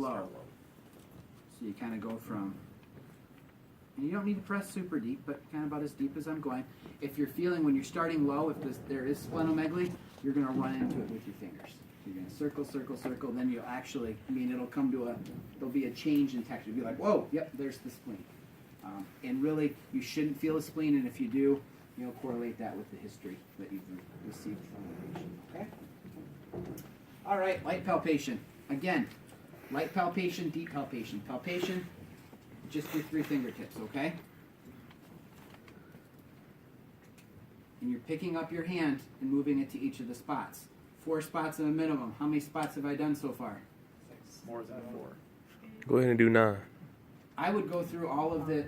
low. So you kind of go from, and you don't need to press super deep, but kind of about as deep as I'm going. If you're feeling when you're starting low, if there is splenomegaly, you're going to run into it with your fingers. You're going to circle, circle, circle, then you'll actually, it'll come to there'll be a change in texture. You'll be like, whoa, yep, there's the spleen. And really, you shouldn't feel a spleen, and if you do, correlate that with the history that you've received from the patient, okay? All right, light palpation. Again, light palpation, deep palpation. Palpation, just your 3 fingertips, okay? And you're picking up your hand and moving it to each of the spots. 4 spots at a minimum. How many spots have I done so far? 6. More than 4. Go ahead and do 9. I would go through all of the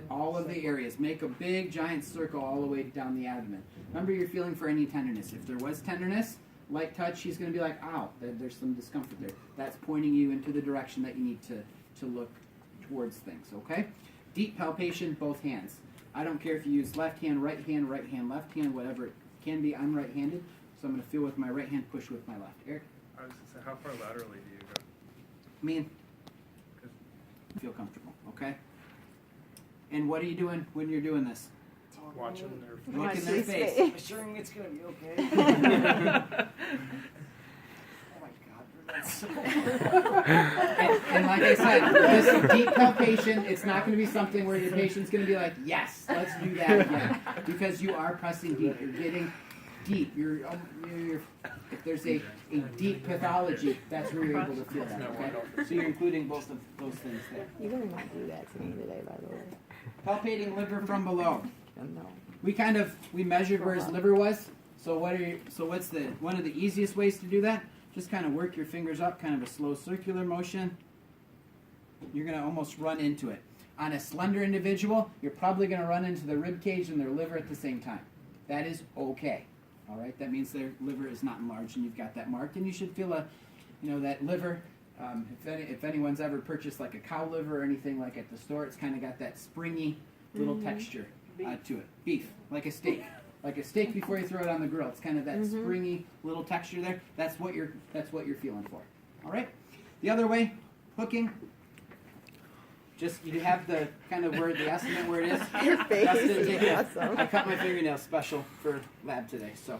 areas. Make a big giant circle all the way down the abdomen. Remember, you're feeling for any tenderness. If there was tenderness, light touch, he's going to be like, ow, there's some discomfort there. That's pointing you into the direction that you need to look towards things, okay? Deep palpation, both hands. I don't care if you use left hand, left hand, whatever it can be. I'm right-handed, so I'm going to feel with my right hand, push with my left. Eric? I was going to say, how far laterally do you go? Feel comfortable, okay? And what are you doing when you're doing this? Watching their face. Look in their face. Assuring it's going to be okay. Oh my God, that's so and like I said, this deep palpation, it's not going to be something where your patient's going to be like, yes, let's do that again. Because you are pressing deep. You're getting deep. If there's a deep pathology, that's where you're able to feel that, okay? So you're including both of those things there. You're going to not do that to me today, by the way. Palpating liver from below. No. We measured where his liver was. So what's one of the easiest ways to do that? Just kind of work your fingers up, kind of a slow circular motion. You're going to almost run into it. On a slender individual, you're probably going to run into the rib cage and their liver at the same time. That is okay. All right, that means their liver is not enlarged, and you've got that marked, and you should feel that liver. If anyone's ever purchased like a cow liver or anything like at the store, it's kind of got that springy little texture to it. Beef, like a steak before you throw it on the grill. It's kind of that springy little texture there. That's what you're feeling for. All right. The other way, hooking. Just you have the kind of where the estimate where it is. Your face is awesome. I cut my fingernails special for lab today, so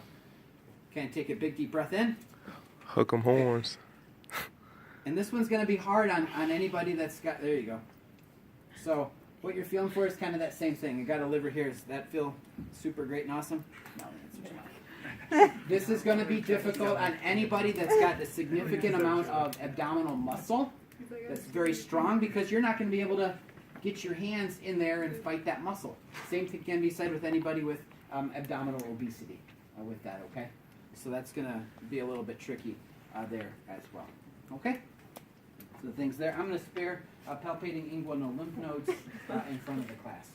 kind of take a big deep breath in. Hook 'em horns. And this one's going to be hard on anybody that's got. There you go. So what you're feeling for is kind of that same thing. You got a liver here. Does that feel super great and awesome? No, the answer's no. This is going to be difficult on anybody that's got a significant amount of abdominal muscle. That's very strong because you're not going to be able to get your hands in there and fight that muscle. Same thing can be said with anybody with abdominal obesity with that, okay? So that's going to be a little bit tricky there as well. Okay? So the things there. I'm going to spare palpating inguinal lymph nodes in front of the class.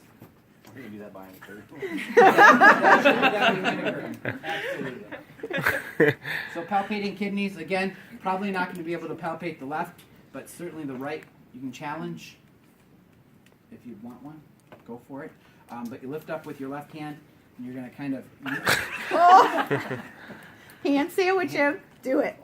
We're going to do that behind the curtain. Absolutely. So palpating kidneys, again, probably not going to be able to palpate the left, but certainly the right, you can challenge if you want one. Go for it. But you lift up with your left hand, and you're going to kind of... Hand sandwich him. Do it.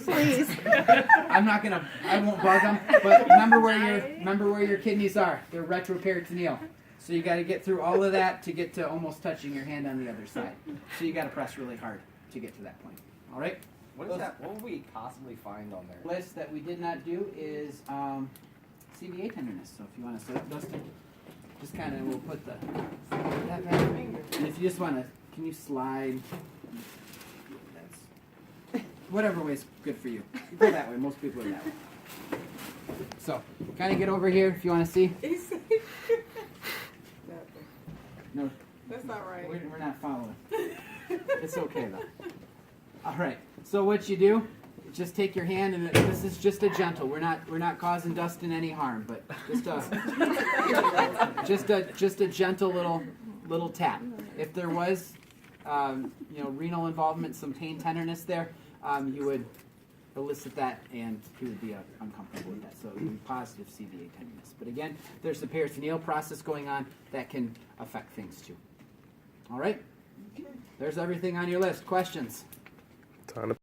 Please. I won't bug them, but remember where your kidneys are. They're retroperitoneal. So you got to get through all of that to get to almost touching your hand on the other side. So you got to press really hard to get to that point. All right? What is that? What would we possibly find on there? List that we did not do is CVA tenderness. So if you want to sit, Dustin, just kind of we'll put that back. And if you just want to, can you slide? That's whatever way is good for you. You go that way. Most people are that way. So kind of get over here if you want to see. No, that's not right. We're not following. It's okay though. All right. So what you do, just take your hand, and this is just a gentle. We're not causing Dustin any harm, but just a gentle little tap. If there was, renal involvement, some pain, tenderness there, you would elicit that, and he would be uncomfortable with that. So it would be positive CVA tenderness. But again, there's the peritoneal process going on that can affect things too. All right. There's everything on your list. Questions? Time to